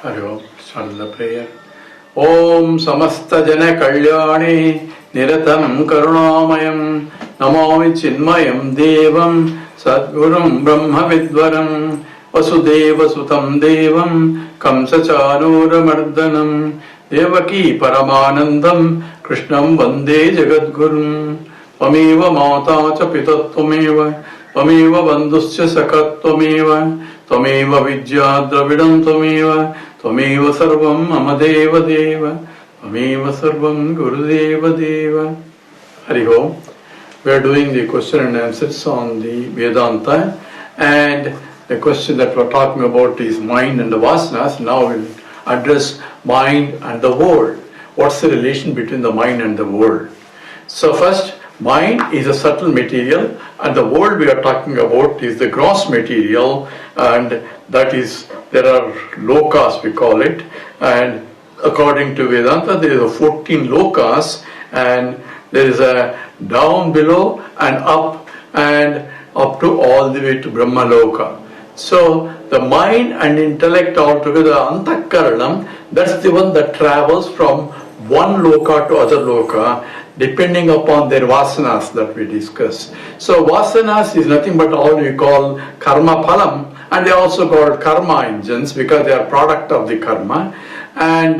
Hari Om. Start the prayer. Om Samasta Jana Kalyane Niratam Karunamayam Namami Chinmayam Devam Sadgurum Brahma Vidvaram Vasudeva Sutam Devam Kamsachanura Mardanam Devaki Paramanandam Krishnam Vande Jagadgurum Tvameva Mata Cha Pitattvameva Tvameva Bandhuscha Sakattvameva Tvameva Vidya Dravidam Tvameva Tvameva Sarvam Mama Deva Deva Tvameva Sarvam Gurudeva Deva. Hari Om. We are doing the question and answers on the Vedanta, and the question that we are talking about is mind and the vasanas. Now we will address mind and the world. What's the relation between the mind and the world? So first, mind is a subtle material, and the world we are talking about is the gross material, and that is, there are lokas we call it, and according to Vedanta there is a 14 lokas, and there is a down below and up to all the way to Brahma Loka. So the mind and intellect altogether, antakaranam, that's the one that travels from one loka to other loka, depending upon their vasanas that we discuss. So vasanas is nothing but all we call karma phalam, and they are also called karma engines because they are product of the karma, and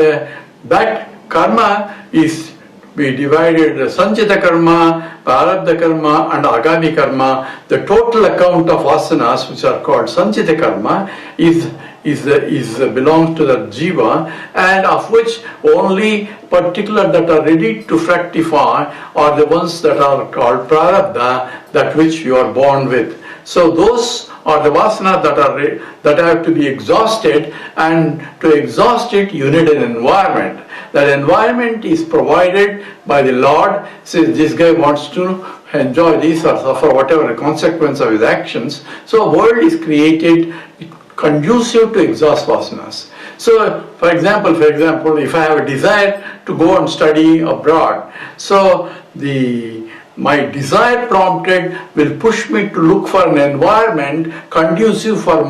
that karma is, we divided Sanchita karma, Prarabdha karma and Agami karma. The total account of vasanas, which are called Sanchita karma, is belongs to the jiva, and of which only particular that are ready to fructify are the ones that are called Prarabdha, that which you are born with. So those are the vasanas that have to be exhausted, and to exhaust it you need an environment. That environment is provided by the Lord. Says this guy wants to enjoy this or suffer whatever the consequence of his actions. So a world is created conducive to exhaust vasanas. So for example, if I have a desire to go and study abroad, so my desire prompted will push me to look for an environment conducive for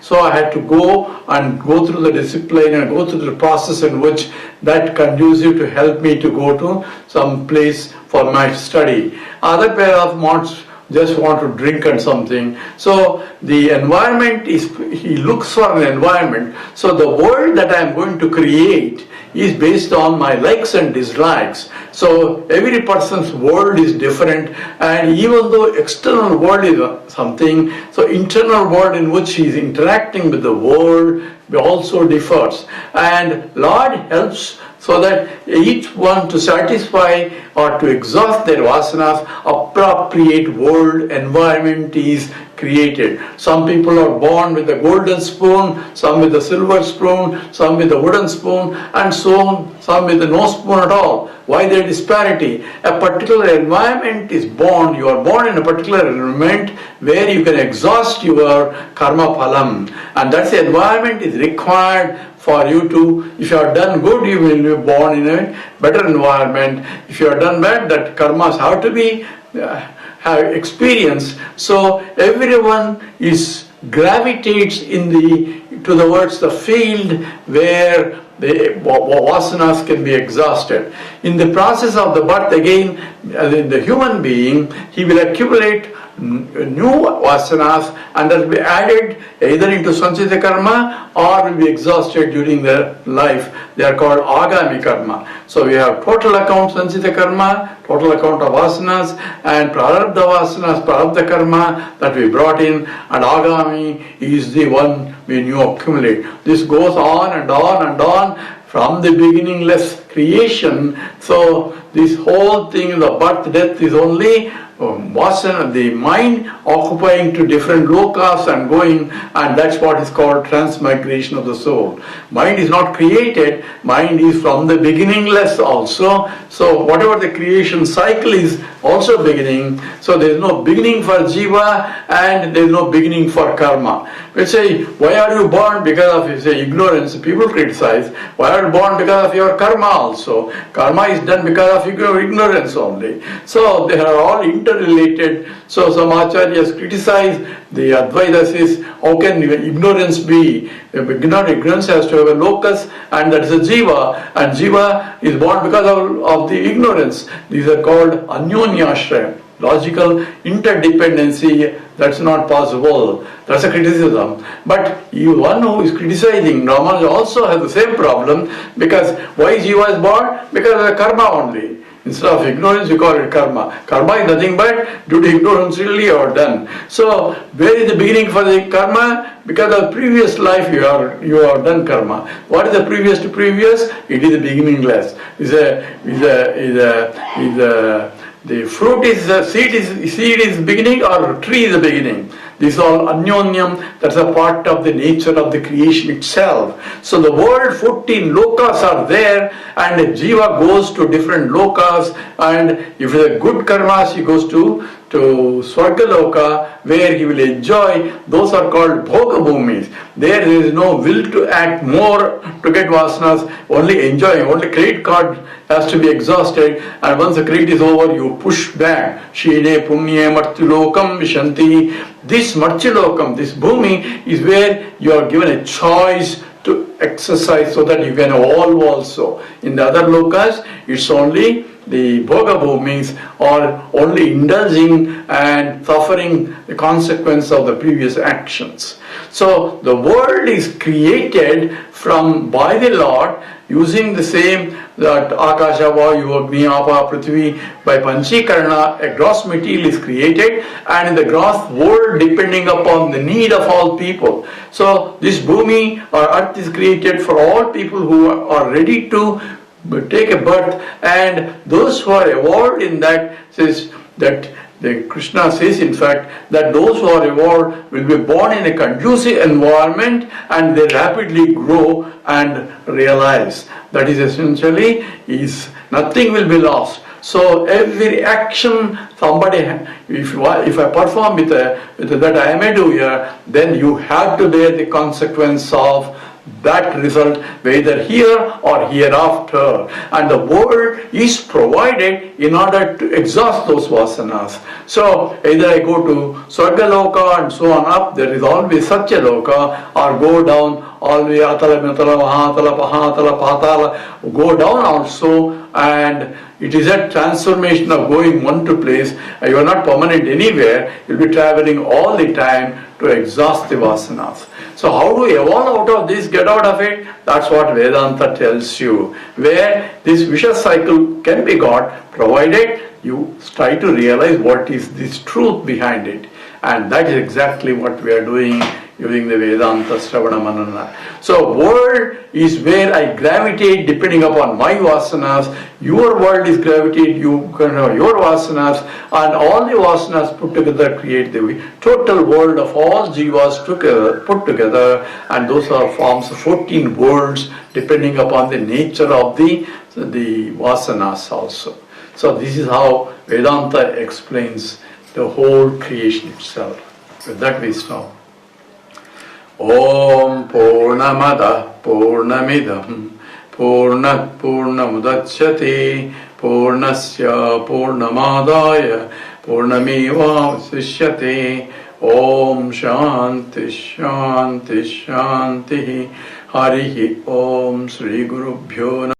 so I had to go through the discipline and go through the process in which that conducive to help me to go to some place for my study. Other pair of mods just want to drink and something. So the environment he looks for an environment. So the world that I am going to create is based on my likes and dislikes. So every person's world is different, and even though external world is something, so internal world in which he is interacting with the world also differs. And Lord helps so that each one to satisfy or to exhaust their vasanas, appropriate world environment is created. Some people are born with a golden spoon, some with a silver spoon, some with a wooden spoon, and so on, some with no spoon at all. Why the disparity? A particular environment is born, you are born in a particular environment where you can exhaust your karma phalam, and that's the environment is required for you to, if you have done good, you will be born in a better environment. If you have done bad, that karmas have to be have experience. So everyone gravitates towards the field where the vasanas can be exhausted. In the process of the birth, again, the human being, he will accumulate new vasanas, and that will be added either into Sanchita karma or will be exhausted during their life. They are called Agami karma. So we have total account Sanchita karma, total account of vasanas, and Prarabdha vasanas, Prarabdha karma that we brought in, and Agami is the one when you accumulate. This goes on and on and on from the beginningless creation. So this whole thing, the birth, death is only vasana, the mind occupying to different lokas and going, and that's what is called transmigration of the soul. Mind is not created, mind is from the beginningless also. So whatever the creation cycle is also beginning. So there is no beginning for jiva and there is no beginning for karma. We say, why are you born? Because of ignorance. People criticize. Why are you born? Because of your karma also. Karma is done because of your ignorance only. So they are all intertwined interrelated. So some acharyas criticize the Advaitas is, how can ignorance be? Ignorance has to have a locus, and that is a jiva, and jiva is born because of the ignorance. These are called anyonyashraya, logical interdependency. That's not possible. That's a criticism. But one who is criticizing Ramanuja also has the same problem, because why jiva is born? Because of the karma only. Instead of ignorance, you call it karma. Karma is nothing but due to ignorance really you are done. So where is the beginning for the karma? Because of previous life you have done karma. What is the previous to previous? It is the beginningless. The fruit is the seed is beginning, or tree is the beginning. This is all anyonyam, that's a part of the nature of the creation itself. So the world 14 lokas are there, and jiva goes to different lokas, and if it is a good karmas, he goes to Swargaloka, where he will enjoy. Those are called bhoga bhumis. There is no will to act more to get vasanas, only enjoying, only credit card has to be exhausted, and once the credit is over, you push back. Shine punye martilokam vishanti. This martilokam, this bhumi, is where you are given a choice to exercise so that you can evolve also. In the other lokas, it's only the bhoga bhumis, or only indulging and suffering the consequence of the previous actions. So the world is created by the Lord using the same that Akasha, Vayu, Agni, Apa, Prithvi, by Panchikarana. A gross material is created, and in the gross world depending upon the need of all people. So this bhumi or earth is created for all people who are ready to take a birth, and those who are evolved in that, says that Krishna says in fact that those who are evolved will be born in a conducive environment, and they rapidly grow and realize. That is essentially nothing will be lost. So every action somebody, if I perform with that I may do here, then you have to bear the consequence of that result, whether here or hereafter. And the world is provided in order to exhaust those vasanas. So either I go to Swargaloka and so on up, there is always Satyaloka, or go down all the way Atala, Mitala, Mahatala, Pahatala, Patala, go down also, and it is a transformation of going one to place. You are not permanent anywhere, you will be traveling all the time to exhaust the vasanas. So how do we evolve out of this, get out of it? That's what Vedanta tells you, where this vicious cycle can be got, provided you try to realize what is this truth behind it. And that is exactly what we are doing using the Vedanta Shravana Manana. So world is where I gravitate depending upon my vasanas. Your world is gravitate, you can have your vasanas, and all the vasanas put together create the total world of all jivas put together, and those are forms 14 worlds depending upon the nature of the vasanas also. So this is how Vedanta explains the whole creation itself. With that we stop. Om Purnamada Purnamidam Purnat Purnamudachyate Purnasya Purnamadaya Purnameva Sishyate. Om Shanti Shanti Shanti. Harihi Om Sri Gurubhyo